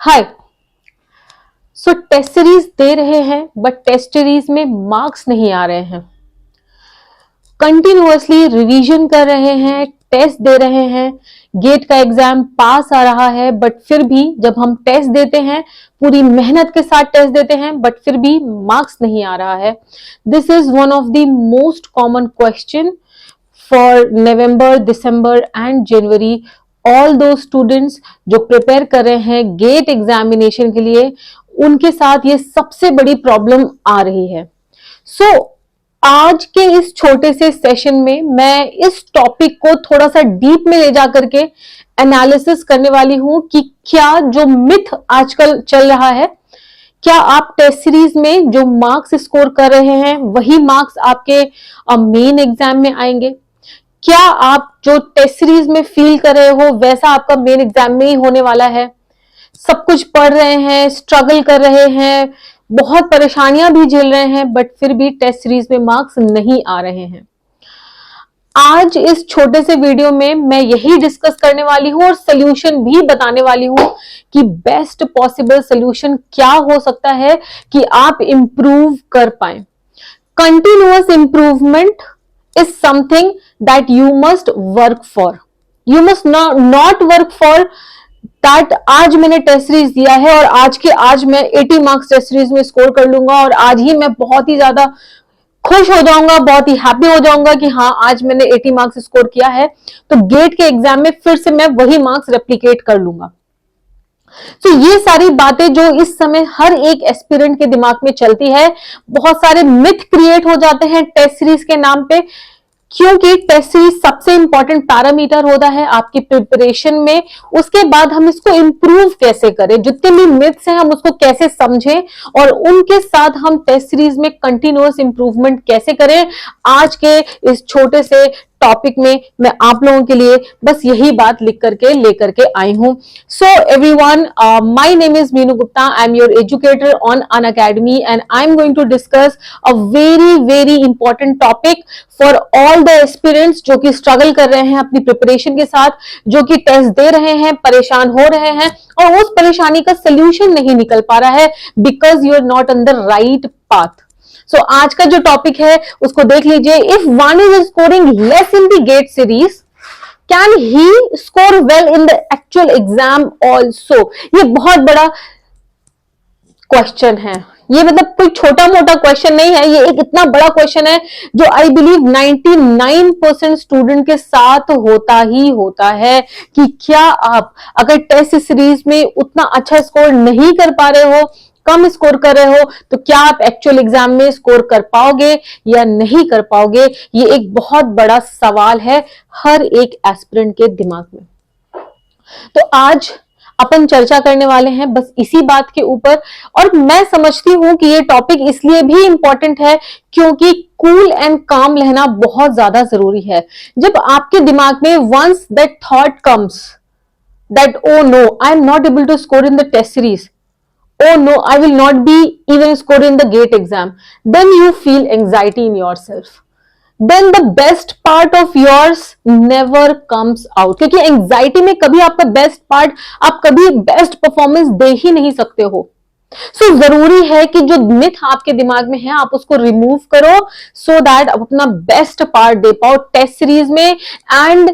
हाय। सो test series दे रहे हैं but test series में मार्क्स नहीं आ रहे हैं। कंटिन्यूअसली रिवीजन कर रहे हैं, टेस्ट दे रहे हैं, गेट का एग्जाम पास आ रहा है, बट फिर भी जब हम टेस्ट देते हैं, पूरी मेहनत के साथ टेस्ट देते हैं, बट फिर भी मार्क्स नहीं आ रहा है। This is one of the most common question for November, December and January. All दो स्टूडेंट्स जो प्रिपेयर कर रहे हैं गेट एग्जामिनेशन के लिए, उनके साथ ये सबसे बड़ी प्रॉब्लम आ रही है। सो आज के इस छोटे से सेशन में मैं इस टॉपिक को थोड़ा सा डीप में ले जाकर के एनालिसिस करने वाली हूं कि क्या जो मिथ आजकल चल रहा है, क्या आप टेस्ट सीरीज में जो मार्क्स स्कोर कर रहे हैं वही मार्क्स आपके मेन एग्जाम में आएंगे? क्या आप जो टेस्ट सीरीज में फील कर रहे हो वैसा आपका मेन एग्जाम में ही होने वाला है? सब कुछ पढ़ रहे हैं, स्ट्रगल कर रहे हैं, बहुत परेशानियां भी झेल रहे हैं, बट फिर भी टेस्ट सीरीज में मार्क्स नहीं आ रहे हैं। आज इस छोटे से वीडियो में मैं यही डिस्कस करने वाली हूं और सोल्यूशन भी बताने वाली हूं कि बेस्ट पॉसिबल सोल्यूशन क्या हो सकता है कि आप इंप्रूव कर पाए। Continuous improvement is something that you must work for. You must not work for that आज मैंने टेस्ट सीरीज दिया है और आज मैं 80 मार्क्स टेस्ट सीरीज में स्कोर कर लूंगा और आज ही मैं बहुत ही ज्यादा खुश हो जाऊंगा, बहुत ही हैप्पी हो जाऊंगा कि हाँ आज मैंने 80 मार्क्स स्कोर किया है, तो गेट के एग्जाम में फिर से मैं वही मार्क्स रेप्लिकेट कर लूंगा। तो ये सारी बातें जो इस समय हर एक एस्पिरेंट के दिमाग में चलती है, बहुत सारे मिथ क्रिएट हो जाते हैं टेस्ट सीरीज के नाम पे, क्योंकि टेस्ट सीरीज सबसे इंपॉर्टेंट पैरामीटर होता है आपकी प्रिपरेशन में। उसके बाद हम इसको इंप्रूव कैसे करें, जितने भी मिथ्स हैं हम उसको कैसे समझें और उनके साथ हम टेस्ट सीरीज में कंटिन्यूअस इंप्रूवमेंट कैसे करें, आज के इस छोटे से टॉपिक में मैं आप लोगों के लिए बस यही बात लिख करके लेकर के आई हूं। So everyone, my name is Meenu Gupta, I am your educator on Unacademy and I am going to discuss a very very important topic for all the aspirants जो कि स्ट्रगल कर रहे हैं अपनी प्रिपरेशन के साथ, जो कि टेस्ट दे रहे हैं, परेशान हो रहे हैं और उस परेशानी का सोल्यूशन नहीं निकल पा रहा है because you are not on the right path. So आज का जो टॉपिक है उसको देख लीजिए। If one is scoring less in the GATE series, can he score well in the actual exam also? ये बहुत बड़ा क्वेश्चन है। ये मतलब कोई छोटा मोटा क्वेश्चन नहीं है, ये एक इतना बड़ा क्वेश्चन है जो आई बिलीव 99% स्टूडेंट के साथ होता ही होता है कि क्या आप अगर टेस्ट सीरीज में उतना अच्छा स्कोर नहीं कर पा रहे हो, कम स्कोर कर रहे हो, तो क्या आप एक्चुअल एग्जाम में स्कोर कर पाओगे या नहीं कर पाओगे? ये एक बहुत बड़ा सवाल है हर एक एस्पिरेंट के दिमाग में। तो आज अपन चर्चा करने वाले हैं बस इसी बात के ऊपर, और मैं समझती हूं कि ये टॉपिक इसलिए भी इंपॉर्टेंट है क्योंकि कूल एंड काम रहना बहुत ज्यादा जरूरी है। जब आपके दिमाग में once that thought comes that oh no, I am not able to score in the test series, oh no, I will not be even scored in the GATE exam, then you feel anxiety in yourself. Then the best part of yours never comes out, क्योंकि anxiety में कभी आपका best part, आप कभी best performance दे ही नहीं सकते हो। सो जरूरी है कि जो मिथ आपके दिमाग में है आप उसको रिमूव करो सो दैट आप अपना बेस्ट पार्ट दे पाओ टेस्ट सीरीज में, एंड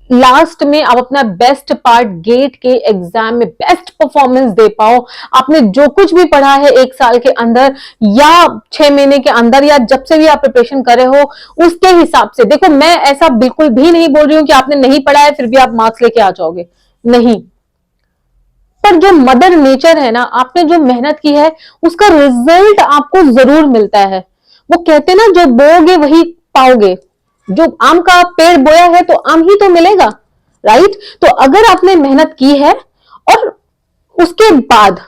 लास्ट में आप अपना बेस्ट पार्ट गेट के एग्जाम में बेस्ट परफॉर्मेंस दे पाओ। आपने जो कुछ भी पढ़ा है एक साल के अंदर या 6 महीने के अंदर या जब से भी आप प्रिपरेशन कर रहे हो, उसके हिसाब से देखो। मैं ऐसा बिल्कुल भी नहीं बोल रही हूं कि आपने नहीं पढ़ा है फिर भी आप मार्क्स लेके आ जाओगे, नहीं। पर जो मदर नेचर है ना, आपने जो मेहनत की है उसका रिजल्ट आपको जरूर मिलता है। वो कहते हैं ना, जो बोओगे वही पाओगे। जो आम का पेड़ बोया है तो आम ही तो मिलेगा, राइट? तो अगर आपने मेहनत की है और उसके बाद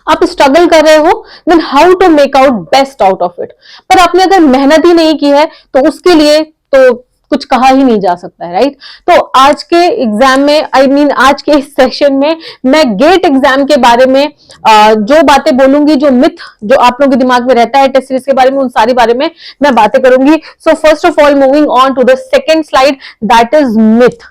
आप स्ट्रगल कर रहे हो, then how to make out best out of it. पर आपने अगर मेहनत ही नहीं की है तो उसके लिए तो कुछ कहा ही नहीं जा सकता है, राइट? तो आज के एग्जाम में आज के इस सेशन में मैं गेट एग्जाम के बारे में जो बातें बोलूंगी, जो मिथ जो आप लोगों के दिमाग में रहता है टेस्ट सीरीज के बारे में, उन सारी बारे में मैं बातें करूंगी। So first of all moving on to the second slide, that is myth.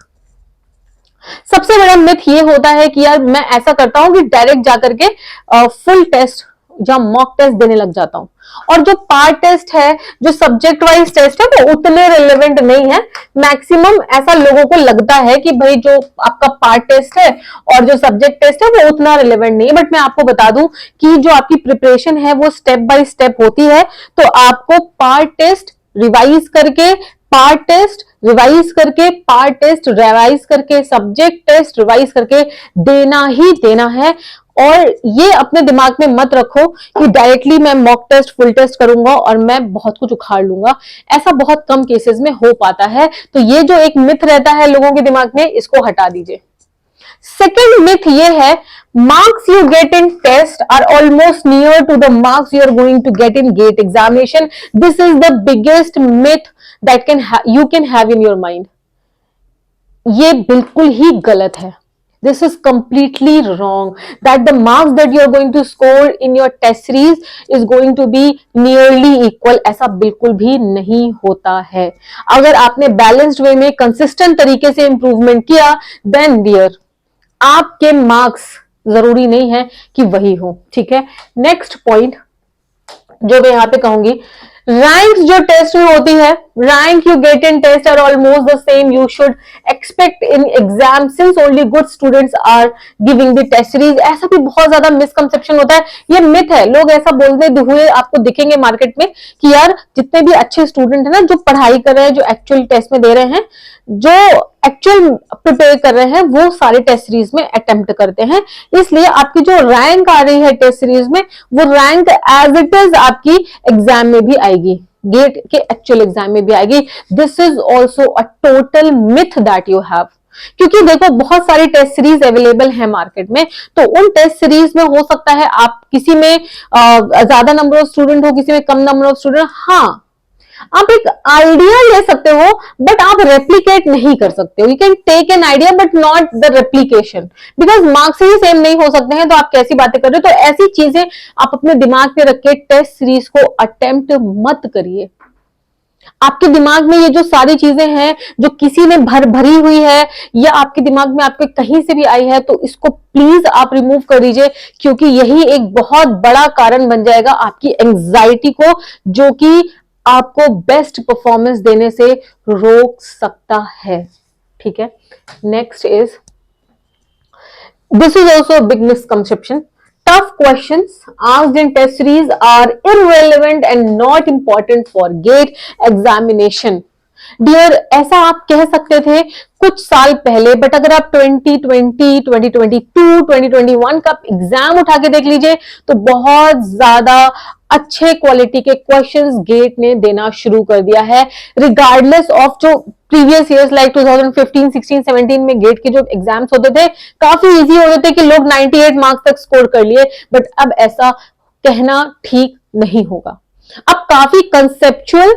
सबसे बड़ा मिथ ये होता है कि यार मैं ऐसा करता हूं कि डायरेक्ट जाकर के फुल टेस्ट या मॉक टेस्ट देने लग जाता हूं, और जो पार्ट टेस्ट है, जो सब्जेक्ट वाइज टेस्ट है, वो उतने रिलेवेंट नहीं है। मैक्सिमम ऐसा लोगों को लगता है कि भाई जो आपका पार्ट टेस्ट है और जो सब्जेक्ट टेस्ट है वो उतना रिलेवेंट नहीं है, बट मैं आपको बता दूं कि जो आपकी प्रिपरेशन है वो स्टेप बाय स्टेप होती है। तो आपको पार्ट टेस्ट रिवाइज करके, पार्ट टेस्ट रिवाइज करके, पार्ट टेस्ट रिवाइज करके, सब्जेक्ट टेस्ट रिवाइज करके देना ही देना है। और ये अपने दिमाग में मत रखो कि डायरेक्टली मैं मॉक टेस्ट फुल टेस्ट करूंगा और मैं बहुत कुछ उखाड़ लूंगा। ऐसा बहुत कम केसेस में हो पाता है। तो ये जो एक मिथ रहता है लोगों के दिमाग में, इसको हटा दीजिए। सेकेंड मिथ ये है, marks you get in test are almost near to the marks you are going to get in GATE examination. This is the biggest myth that you can have in your mind. ये बिल्कुल ही गलत है। This is completely wrong. That the marks that you are going to score in your test series is going to be nearly equal. ऐसा बिल्कुल भी नहीं होता है। अगर आपने बैलेंस्ड वे में कंसिस्टेंट तरीके से इंप्रूवमेंट किया, then dear, आपके मार्क्स जरूरी नहीं है कि वही हो। ठीक है, नेक्स्ट पॉइंट जो मैं यहां पे कहूंगी, रैंक्स जो टेस्ट में होती है, rank you get in test are almost the same you should expect in exam since only good students are giving the test series. ऐसा भी बहुत ज्यादा मिसकंसेप्शन होता है, ये मिथ है। लोग ऐसा बोलते हुए आपको दिखेंगे मार्केट में कि यार जितने भी अच्छे स्टूडेंट है ना, जो पढ़ाई कर रहे हैं, जो एक्चुअल टेस्ट में दे रहे हैं, जो एक्चुअल प्रिपेयर कर रहे हैं, वो सारे टेस्ट सीरीज में अटेम्प्ट करते हैं। इसलिए आपकी जो रैंक आ रही है टेस्ट सीरीज में, वो रैंक एज इट इज आपकी एग्जाम में भी आएगी, गेट के एक्चुअल एग्जाम में भी आएगी। This is also a total myth that you have. क्योंकि देखो बहुत सारी टेस्ट सीरीज अवेलेबल है मार्केट में, तो उन टेस्ट सीरीज में हो सकता है आप किसी में ज्यादा नंबर ऑफ स्टूडेंट हो, किसी में कम नंबर ऑफ स्टूडेंट। हाँ, आप एक आइडिया ले सकते हो, बट आप रेप्लीकेट नहीं कर सकते हो। You can take an idea but not the replication, because marks ही सेम नहीं हो सकते हैं। तो आप कैसी बातें कर रहे हो? तो ऐसी चीजें आप अपने दिमाग में रख के टेस्ट सीरीज को अटेम्प्ट मत करिए। आपके दिमाग में ये जो सारी चीजें हैं जो किसी ने भरी हुई है, या आपके दिमाग में आपके कहीं से भी आई है, तो इसको प्लीज आप रिमूव कर दीजिए, क्योंकि यही एक बहुत बड़ा कारण बन जाएगा आपकी एंजाइटी को, जो कि आपको बेस्ट परफॉर्मेंस देने से रोक सकता है। ठीक है, next is, this is also big misconception, tough questions asked in test series are irrelevant and not important for GATE examination. Dear, ऐसा आप कह सकते थे कुछ साल पहले, बट अगर आप 2020, 2022, 2021 का एग्जाम उठा के देख लीजिए, तो बहुत ज्यादा अच्छे क्वालिटी के क्वेश्चंस गेट ने देना शुरू कर दिया है। रिगार्डलेस ऑफ जो प्रीवियस ईयर्स लाइक 2015, 16, 17 में गेट के जो एग्जाम्स होते थे, काफी इजी होते थे कि लोग 98 मार्क्स तक स्कोर कर लिए, बट अब ऐसा कहना ठीक नहीं होगा। अब काफी कंसेप्चुअल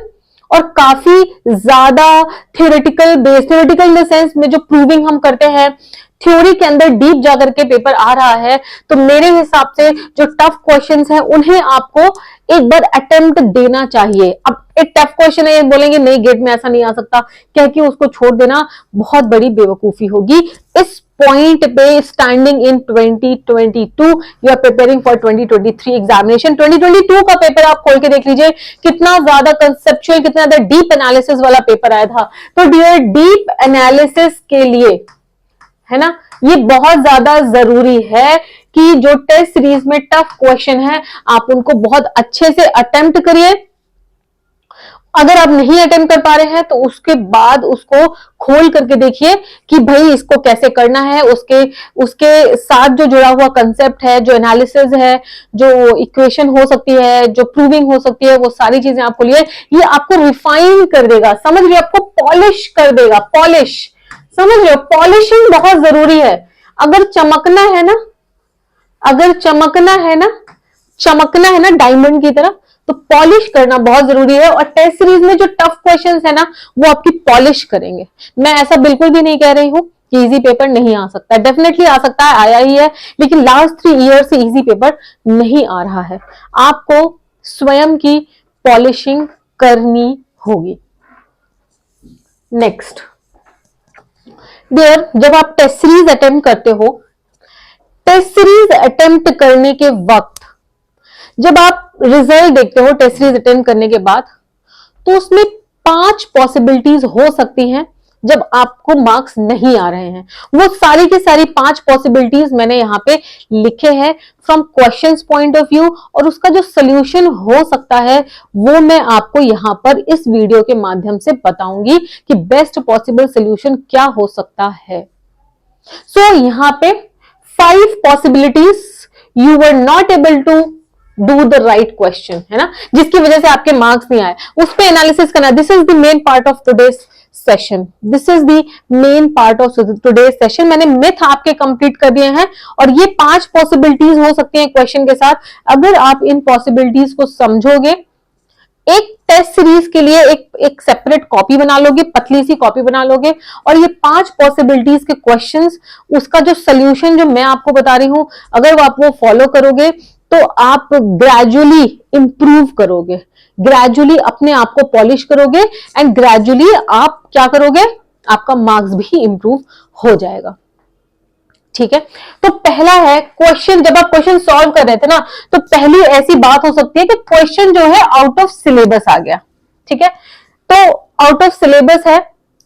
और काफी ज्यादा theoretical base, theoretical in the sense में जो प्रूविंग हम करते हैं, थ्योरी के अंदर डीप जाकर के पेपर आ रहा है। तो मेरे हिसाब से जो टफ क्वेश्चंस हैं उन्हें आपको एक बार अटेम्प्ट देना चाहिए। अब एक टफ क्वेश्चन है, बोलेंगे नहीं गेट में ऐसा नहीं आ सकता, कह के उसको छोड़ देना बहुत बड़ी बेवकूफी होगी। इस पॉइंट पे standing in 2022 you are preparing for 2023 examination. 2022 का पेपर आप खोल के देख लीजिए, कितना ज्यादा कंसेप्चुअल, कितना ज्यादा डीप एनालिसिस वाला पेपर आया था। तो डियर, डीप एनालिसिस के लिए, है ना, ये बहुत ज्यादा जरूरी है कि जो टेस्ट सीरीज में टफ क्वेश्चन है आप उनको बहुत अच्छे से अटेम्प्ट करिए। अगर आप नहीं अटेम्प्ट कर पा रहे हैं तो उसके बाद उसको खोल करके देखिए कि भाई इसको कैसे करना है, उसके साथ जो जुड़ा हुआ कंसेप्ट है, जो एनालिसिस है, जो इक्वेशन हो सकती है, जो प्रूविंग हो सकती है, वो सारी चीजें आप खोलिए। ये आपको रिफाइन कर देगा, समझ रहे, आपको पॉलिश कर देगा, पॉलिश, समझ रहे हो, पॉलिशिंग बहुत जरूरी है। अगर चमकना है ना, अगर चमकना है ना डायमंड की तरह, तो पॉलिश करना बहुत जरूरी है। और टेस्ट सीरीज में जो टफ क्वेश्चंस है ना, वो आपकी पॉलिश करेंगे। मैं ऐसा बिल्कुल भी नहीं कह रही हूं कि इजी पेपर नहीं आ सकता, डेफिनेटली आ सकता है, आया ही है, लेकिन लास्ट 3 ईयर से इजी पेपर नहीं आ रहा है। आपको स्वयं की पॉलिशिंग करनी होगी। नेक्स्ट, डियर, जब आप टेस्ट सीरीज अटेम्प्ट करते हो, टेस्ट सीरीज अटेम्प्ट करने के वक्त जब आप रिजल्ट देखते हो टेस्ट सीरीज अटेम्प्ट करने के बाद, तो उसमें 5 पॉसिबिलिटीज हो सकती हैं जब आपको मार्क्स नहीं आ रहे हैं। वो सारी की सारी 5 पॉसिबिलिटीज मैंने यहां पे लिखे हैं from questions point of view, और उसका जो सोल्यूशन हो सकता है वो मैं आपको यहां पर इस वीडियो के माध्यम से बताऊंगी कि बेस्ट पॉसिबल सोल्यूशन क्या हो सकता है। सो यहां पे 5 possibilities you were not able to do the right question, है ना, जिसकी वजह से आपके मार्क्स नहीं आए, उस पे एनालिसिस करना। This is the main part of today's session, this is the main part of today's session. मैंने मिथ आपके कंप्लीट कर दिए हैं, और ये 5 पॉसिबिलिटीज हो सकती हैं क्वेश्चन के साथ। अगर आप इन पॉसिबिलिटीज को समझोगे, एक टेस्ट सीरीज के लिए एक सेपरेट कॉपी बना लोगे, पतली सी कॉपी बना लोगे, और ये 5 पॉसिबिलिटीज के क्वेश्चंस, उसका जो सोल्यूशन जो मैं आपको बता रही हूं, अगर आप वो फॉलो करोगे तो आप ग्रेजुअली इंप्रूव करोगे, ग्रेजुअली अपने आप को पॉलिश करोगे, एंड ग्रेजुअली आप क्या करोगे, आपका मार्क्स भी इंप्रूव हो जाएगा। ठीक है, तो पहला है क्वेश्चन। जब आप क्वेश्चन सॉल्व कर रहे थे ना, तो पहली ऐसी बात हो सकती है कि क्वेश्चन जो है आउट ऑफ सिलेबस आ गया। ठीक है, तो आउट ऑफ सिलेबस है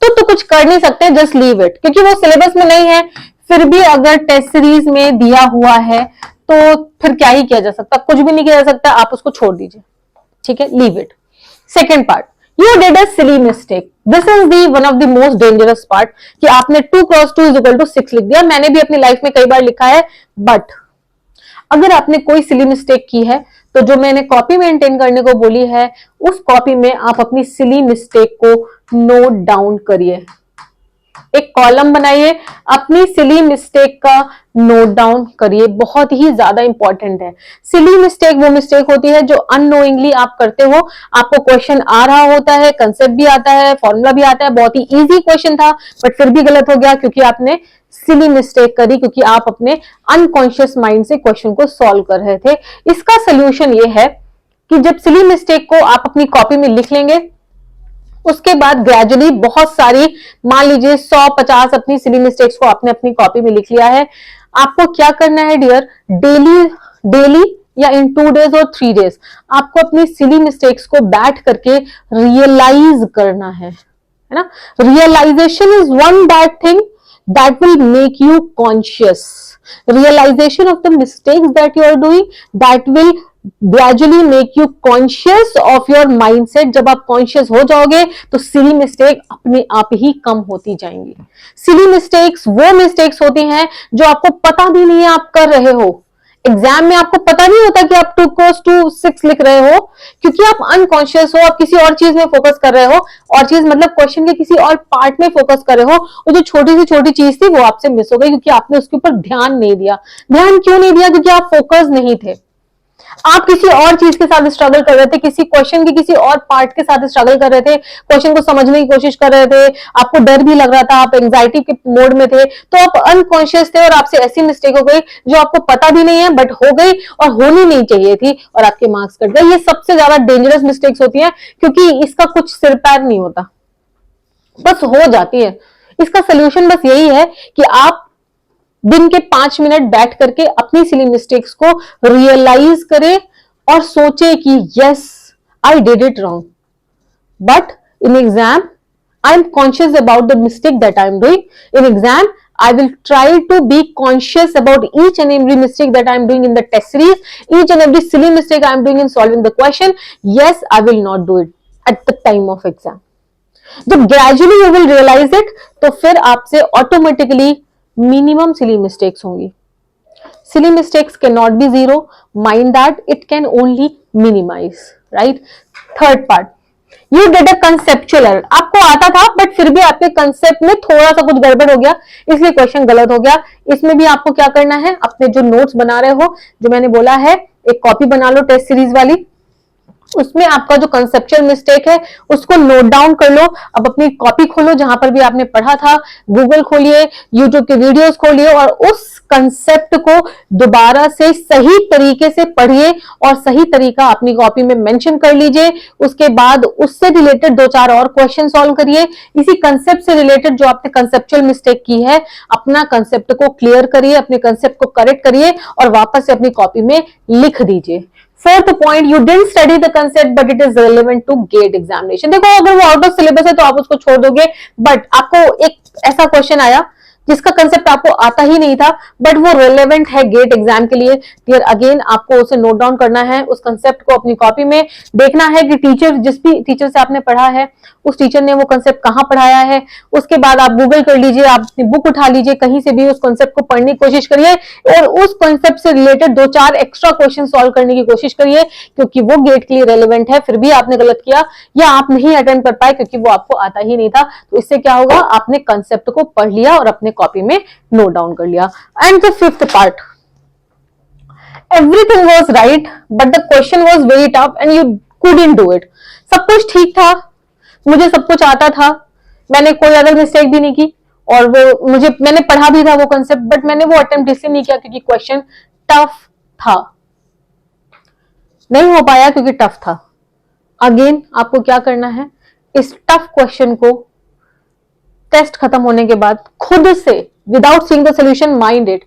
तो कुछ कर नहीं सकते, जस्ट लीव इट, क्योंकि वो सिलेबस में नहीं है। फिर भी अगर टेस्ट सीरीज में दिया हुआ है तो फिर क्या ही किया जा सकता, कुछ भी नहीं किया जा सकता, आप उसको छोड़ दीजिए। ठीक है, leave it. Second part, you did a silly mistake. This is the one of the most dangerous part, कि आपने 2 क्रॉस 2 इज इक्वल टू 6 लिख दिया। मैंने भी अपनी लाइफ में कई बार लिखा है, बट अगर आपने कोई सिली मिस्टेक की है तो जो मैंने कॉपी मेंटेन करने को बोली है, उस कॉपी में आप अपनी सिली मिस्टेक को नोट डाउन करिए। एक कॉलम बनाइए, अपनी सिली मिस्टेक का नोट डाउन करिए, बहुत ही ज्यादा इंपॉर्टेंट है। सिली मिस्टेक वो मिस्टेक होती है जो अननोइंगली आप करते हो, आपको क्वेश्चन आ रहा होता है, कंसेप्ट भी आता है, फॉर्मूला भी आता है, बहुत ही इजी क्वेश्चन था, बट फिर भी गलत हो गया क्योंकि आपने सिली मिस्टेक करी, क्योंकि आप अपने अनकॉन्शियस माइंड से क्वेश्चन को सॉल्व कर रहे थे। इसका सोल्यूशन ये है कि जब सिली मिस्टेक को आप अपनी कॉपी में लिख लेंगे, उसके बाद ग्रेजुअली बहुत सारी, मान लीजिए 100-50 अपनी सिली मिस्टेक्स को आपने अपनी कॉपी में लिख लिया है, आपको क्या करना है डियर, डेली या इन 2 डेज और 3 डेज आपको अपनी सिली मिस्टेक्स को बैठ करके रियलाइज करना है ना। Realisation is one that thing that will make you conscious. Realization of the mistakes that you are doing, that will gradually make you conscious of your mindset. जब आप conscious हो जाओगे तो silly mistake अपने आप ही कम होती जाएंगी। silly mistakes वो mistakes होती हैं जो आपको पता भी नहीं है आप कर रहे हो। एग्जाम में आपको पता नहीं होता कि आप 2 क्रॉस 2 6 लिख रहे हो, क्योंकि आप अनकॉन्शियस हो, आप किसी और चीज में फोकस कर रहे हो, और चीज मतलब क्वेश्चन के किसी और पार्ट में फोकस कर रहे हो, और जो छोटी से छोटी चीज थी वो आपसे मिस हो गई क्योंकि आपने उसके ऊपर ध्यान नहीं दिया। ध्यान क्यों नहीं दिया? क्योंकि आप फोकस नहीं थे, आप किसी और चीज के साथ स्ट्रगल कर रहे थे, किसी क्वेश्चन के किसी और पार्ट के साथ स्ट्रगल कर रहे थे, क्वेश्चन को समझने की कोशिश कर रहे थे, आपको डर भी लग रहा था, आप एंजाइटी के मोड में थे, तो आप अनकॉन्शियस थे और आपसे ऐसी मिस्टेक हो गई जो आपको पता भी नहीं है बट हो गई और होनी नहीं चाहिए थी और आपके मार्क्स कट गए। ये सबसे ज्यादा डेंजरस मिस्टेक्स होती है क्योंकि इसका कुछ सिर पैर नहीं होता, बस हो जाती है। इसका सोल्यूशन बस यही है कि आप दिन के 5 मिनट बैठ करके अपनी सिली मिस्टेक्स को रियलाइज करें और सोचे कि yes I did it wrong, but in exam I am conscious about the mistake that I am doing. In exam I will try to be conscious about each and every mistake that I am doing in the test series, each and every silly mistake I am doing in solving the question. Yes, I will not do it at the time of exam. जब gradually you will realize it, तो फिर आपसे automatically minimum silly mistakes होंगी। Silly mistakes cannot be zero. Mind that it can only minimize, right? Third part, you did a conceptual error. आपको आता था but फिर भी आपके कंसेप्ट में थोड़ा सा कुछ गड़बड़ हो गया, इसलिए क्वेश्चन गलत हो गया। इसमें भी आपको क्या करना है, अपने जो नोट्स बना रहे हो, जो मैंने बोला है, एक कॉपी बना लो टेस्ट सीरीज वाली, उसमें आपका जो कंसेप्चुअल मिस्टेक है उसको नोट डाउन कर लो। अब अपनी कॉपी खोलो जहां पर भी आपने पढ़ा था, गूगल खोलिए, यूट्यूब के वीडियोस खोलिए और उस कंसेप्ट को दोबारा से सही तरीके से पढ़िए और सही तरीका अपनी कॉपी में मेंशन कर लीजिए। उसके बाद उससे रिलेटेड 2-4 और क्वेश्चन सॉल्व करिए। इसी कंसेप्ट से रिलेटेड जो आपने कंसेप्चुअल मिस्टेक की है, अपना कंसेप्ट को क्लियर करिए, अपने कंसेप्ट को करेक्ट करिए और वापस से अपनी कॉपी में लिख दीजिए। Fourth point, you didn't study the concept but it is relevant to GATE examination. देखो, अगर वो आउट ऑफ सिलेबस है तो आप उसको छोड़ दोगे, बट आपको एक ऐसा क्वेश्चन आया जिसका कंसेप्ट आपको आता ही नहीं था बट वो रिलेवेंट है गेट एग्जाम के लिए, फिर अगेन आपको उसे नोट डाउन करना है, उस कंसेप्ट को अपनी कॉपी में देखना है कि टीचर, जिस भी टीचर से आपने पढ़ा है उस टीचर ने वो कंसेप्ट कहां पढ़ाया है। उसके बाद आप गूगल कर लीजिए, आप अपनी बुक उठा लीजिए, कहीं से भी उस कंसेप्ट को पढ़ने की कोशिश करिए और उस कंसेप्ट से रिलेटेड 2-4 एक्स्ट्रा क्वेश्चन सॉल्व करने की कोशिश करिए, क्योंकि वो गेट के लिए रेलिवेंट है। फिर भी आपने गलत किया या आप नहीं अटेम्प्ट कर पाए क्योंकि वो आपको आता ही नहीं था, तो इससे क्या होगा, आपने कंसेप्ट को पढ़ लिया और अपने कॉपी में नोट डाउन कर लिया। And the fifth part, everything was right but the question was very tough and you couldn't do it. सब कुछ ठीक था, मुझे सब कुछ आता था, मैंने कोई अदर मिस्टेक भी नहीं की और वो मैंने पढ़ा भी था वो कंसेप्ट, बट मैंने वो अटेम्प्ट इसलिए नहीं किया क्योंकि क्वेश्चन टफ था, नहीं हो पाया क्योंकि टफ था। अगेन आपको क्या करना है, इस टफ क्वेश्चन को टेस्ट खत्म होने के बाद खुद से without seeing the solution mind it.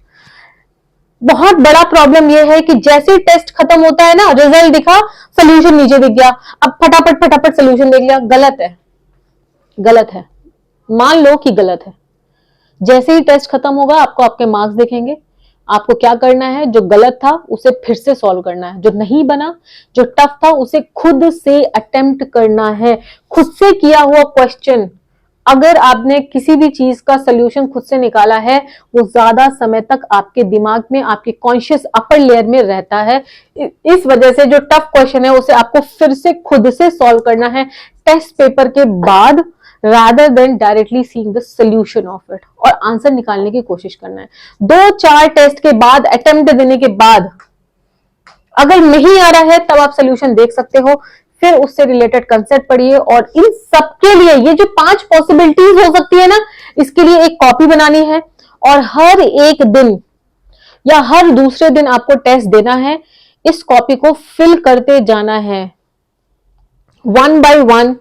बहुत बड़ा प्रॉब्लम यह है कि जैसे ही टेस्ट खत्म होता है ना, रिजल्ट दिखा, सॉल्यूशन नीचे दिख गया, अब फटाफट फटाफट सॉल्यूशन देख लिया। गलत है, गलत है, मान लो कि गलत है। जैसे ही टेस्ट खत्म होगा आपको आपके मार्क्स दिखेंगे। आपको क्या करना है, जो गलत था उसे फिर से सॉल्व करना है, जो नहीं बना, जो टफ था उसे खुद से अटेम्प्ट करना है। खुद से किया हुआ क्वेश्चन, अगर आपने किसी भी चीज का सॉल्यूशन खुद से निकाला है, वो ज्यादा समय तक आपके दिमाग में, आपके कॉन्शियस अपर लेयर में रहता है। इस वजह से जो टफ क्वेश्चन है उसे आपको फिर से खुद से सॉल्व करना है टेस्ट पेपर के बाद, rather than directly seeing the solution of it, और आंसर निकालने की कोशिश करना है। 2-4 टेस्ट के बाद, अटेम्प्ट देने के बाद अगर नहीं आ रहा है तब आप सोल्यूशन देख सकते हो, फिर उससे रिलेटेड कंसेप्ट पढ़िए। और इन सबके लिए ये जो 5 पॉसिबिलिटीज हो सकती है ना, इसके लिए एक कॉपी बनानी है और हर एक दिन या हर दूसरे दिन आपको टेस्ट देना है। इस कॉपी को फिल करते जाना है 1 by 1,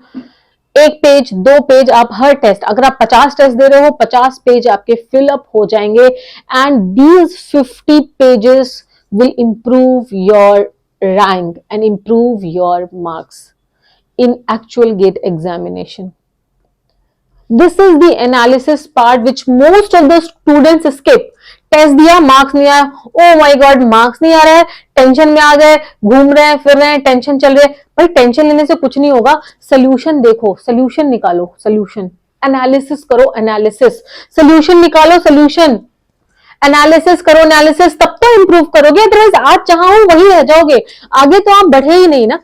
1 पेज 2 पेज, आप हर टेस्ट, अगर आप 50 टेस्ट दे रहे हो 50 पेज आपके फिल अप हो जाएंगे। And these 50 pages will improve your rank and improve your marks in actual GATE examination. This is the analysis part which most of the students skip. Test दिया, marks नहीं आया, oh my God marks नहीं आ रहा है, tension में आ गए, घूम रहे हैं, फिर रहे हैं, टेंशन चल रही है। भाई टेंशन लेने से कुछ नहीं होगा, सोल्यूशन देखो, सोल्यूशन निकालो, सोल्यूशन एनालिसिस करो, एनालिसिस, सोल्यूशन निकालो, सोल्यूशन एनालिसिस करो, एनालिसिस, तब तो इंप्रूव करोगे। अदरवाइज आज जहां हो वहीं रह जाओगे, आगे तो आप बढ़े ही नहीं ना,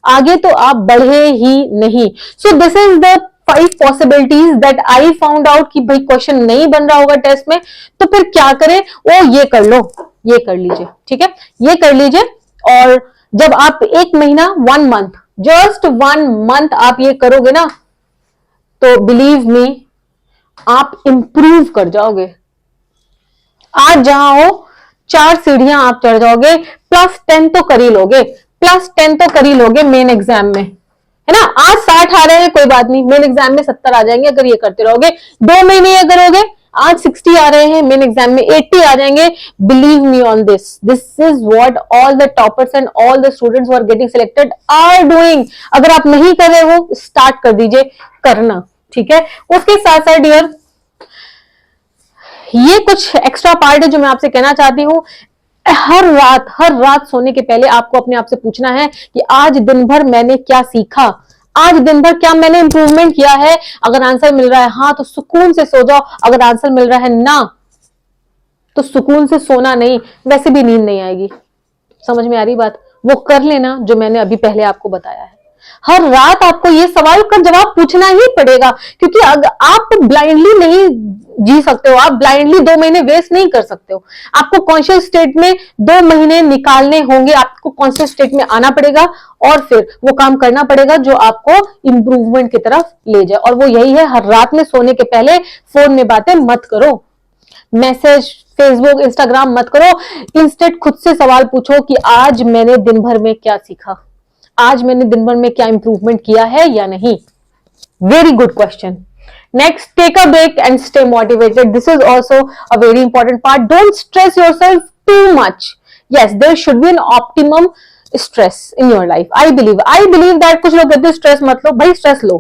आगे तो आप बढ़े ही नहीं। So this is the 5 possibilities that I found out कि भाई क्वेश्चन नहीं बन रहा होगा टेस्ट में, तो फिर क्या करें, वो ये कर लो, ये कर लीजिए, ठीक है, ये कर लीजिए। और जब आप 1 महीना, 1 मंथ, जस्ट 1 मंथ आप ये करोगे ना, तो बिलीव मी आप इंप्रूव कर जाओगे। आज जहां हो 4 सीढ़ियां आप चढ़ जाओगे, +10 तो कर ही लोगे, +10 तो कर ही लोगे मेन एग्जाम में, है ना। आज 60 आ रहे हैं, कोई बात नहीं, मेन एग्जाम में 70 आ जाएंगे अगर ये करते रहोगे। 2 महीने ये करोगे, आज 60 आ रहे हैं, मेन एग्जाम में 80 आ जाएंगे। Believe me on this, this is what all the toppers and all the students who are getting selected are doing. अगर आप नहीं कर रहे हो, स्टार्ट कर दीजिए करना, ठीक है। उसके साथ साथ डियर, ये कुछ एक्स्ट्रा पार्ट है जो मैं आपसे कहना चाहती हूं। हर रात सोने के पहले आपको अपने आप से पूछना है कि आज दिन भर मैंने क्या सीखा, आज दिन भर क्या मैंने इंप्रूवमेंट किया है। अगर आंसर मिल रहा है हाँ, तो सुकून से सो जाओ। अगर आंसर मिल रहा है ना, तो सुकून से सोना नहीं, वैसे भी नींद नहीं आएगी। समझ में आ रही बात? वो कर लेना जो मैंने अभी पहले आपको बताया है। हर रात आपको ये सवाल का जवाब पूछना ही पड़ेगा, क्योंकि अगर आप ब्लाइंडली नहीं जी सकते हो, आप ब्लाइंडली 2 महीने वेस्ट नहीं कर सकते हो। आपको कॉन्शियस स्टेट में 2 महीने निकालने होंगे, आपको कॉन्शियस स्टेट में आना पड़ेगा और फिर वो काम करना पड़ेगा जो आपको इंप्रूवमेंट की तरफ ले जाए। और वो यही है, हर रात में सोने के पहले फोन में बातें मत करो, मैसेज फेसबुक, इंस्टाग्राम मत करो। इंस्टेंट खुद से सवाल पूछो कि आज मैंने दिन भर में क्या सीखा, आज मैंने दिन भर में क्या इंप्रूवमेंट किया है या नहीं। Very good question. Next, take a break and stay motivated. This is also a very important part. Don't stress yourself too much. Yes, there should be an optimum stress in your life. I believe that कुछ लोग कहते हैं stress मत लो, भाई stress लो,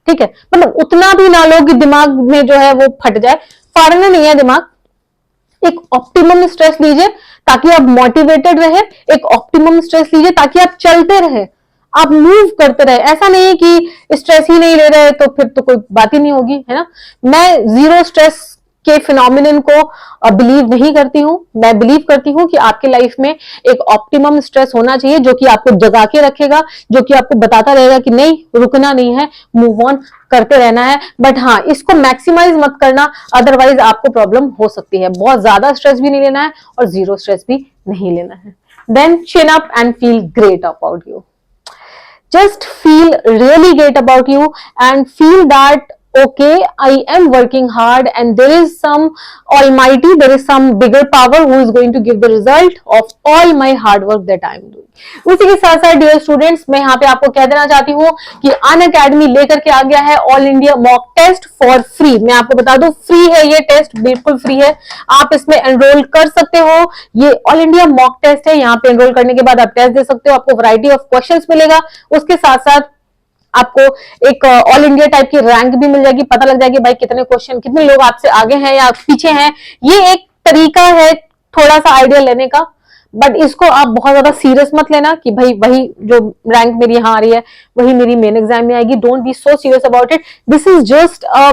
ठीक है, मतलब उतना भी ना लो कि दिमाग में जो है वो फट जाए, फाड़ना नहीं है दिमाग। एक ऑप्टिमम स्ट्रेस लीजिए ताकि आप मोटिवेटेड रहे, एक ऑप्टिमम स्ट्रेस लीजिए ताकि आप चलते रहे, आप मूव करते रहे। ऐसा नहीं है कि स्ट्रेस ही नहीं ले रहे तो फिर तो कोई बात ही नहीं होगी, है ना। मैं जीरो स्ट्रेस के फिनोमिनन को बिलीव नहीं करती हूं। मैं बिलीव करती हूं कि आपके लाइफ में एक ऑप्टिमम स्ट्रेस होना चाहिए जो कि आपको जगा के रखेगा, जो कि आपको बताता रहेगा कि नहीं, रुकना नहीं है, मूव ऑन करते रहना है। बट हाँ, इसको मैक्सिमाइज मत करना, अदरवाइज आपको प्रॉब्लम हो सकती है। बहुत ज्यादा स्ट्रेस भी नहीं लेना है और जीरो स्ट्रेस भी नहीं लेना है। Then chin up and feel great about you. Just feel really great about you and feel that okay, I am working hard and there is some almighty, there is some bigger power who is going to give the result of all my hard work that I am doing. उसी के साथ साथ dear students, मैं यहाँ पे आपको कह देना चाहती हूँ कि अनअकैडमी लेकर के आ गया है all India mock test for free. मैं आपको बता दूं, फ्री है ये टेस्ट, बिल्कुल फ्री है, आप इसमें एनरोल कर सकते हो। ये ऑल इंडिया मॉक टेस्ट है, यहाँ पे एनरोल करने के बाद आप टेस्ट दे सकते हो, आपको वैरायटी ऑफ क्वेश्चंस मिलेगा, उसके साथ साथ आपको एक ऑल इंडिया टाइप की रैंक भी मिल जाएगी, पता लग जाएगी भाई कितने क्वेश्चन, कितने लोग आपसे आगे हैं या पीछे हैं। ये एक तरीका है थोड़ा सा आइडिया लेने का, बट इसको आप बहुत ज्यादा सीरियस मत लेना कि भाई वही जो रैंक मेरी यहाँ आ रही है वही मेरी मेन एग्जाम में आएगी। Don't be so serious about it, this is just a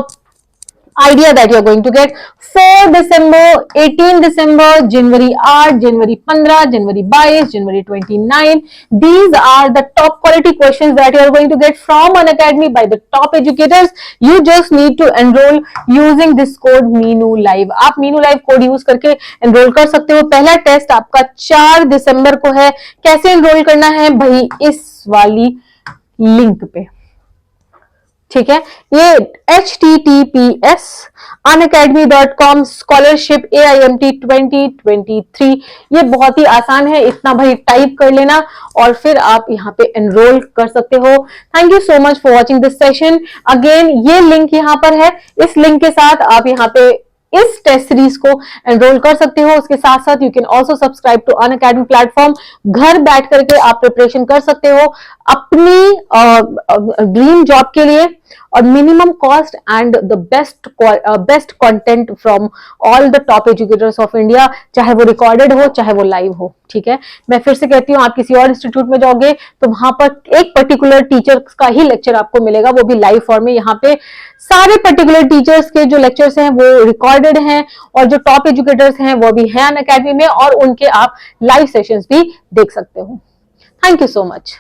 idea that you're going to get 4 December, 18 December, January 8, January 15, January 22, January 29. These are the top quality questions that you're going to get from Unacademy by the top educators. You just need to enroll using this code Meenu Live. आप Meenu Live code use करके enrol कर सकते हो। पहला test आपका 4 दिसंबर को है। कैसे एनरोल करना है भाई, इस वाली लिंक पे, ठीक है। ये https unacademy.com scholarship AIMT 2023, ये बहुत ही आसान है, इतना भाई टाइप कर लेना और फिर आप यहाँ पे एनरोल कर सकते हो। Thank you so much for watching this session. Again ये लिंक यहाँ पर है, इस लिंक के साथ आप यहाँ पे इस टेस्ट सीरीज को एनरोल कर सकते हो। उसके साथ साथ you can also subscribe to Unacademy platform. घर बैठ करके आप प्रिपरेशन कर सकते हो अपनी ड्रीम जॉब के लिए, और minimum cost and the best content from all the top educators of India, चाहे वो रिकॉर्डेड हो चाहे वो लाइव हो, ठीक है। मैं फिर से कहती हूँ, आप किसी और इंस्टीट्यूट में जाओगे तो वहां पर एक पर्टिकुलर टीचर का ही लेक्चर आपको मिलेगा, वो भी लाइव फॉर्म में। यहाँ पे सारे पर्टिकुलर टीचर्स के जो लेक्चर्स हैं वो रिकॉर्डेड हैं और जो टॉप एजुकेटर्स हैं वो भी हैं अनअकैडमी में, और उनके आप लाइव सेशंस भी देख सकते हो। Thank you so much.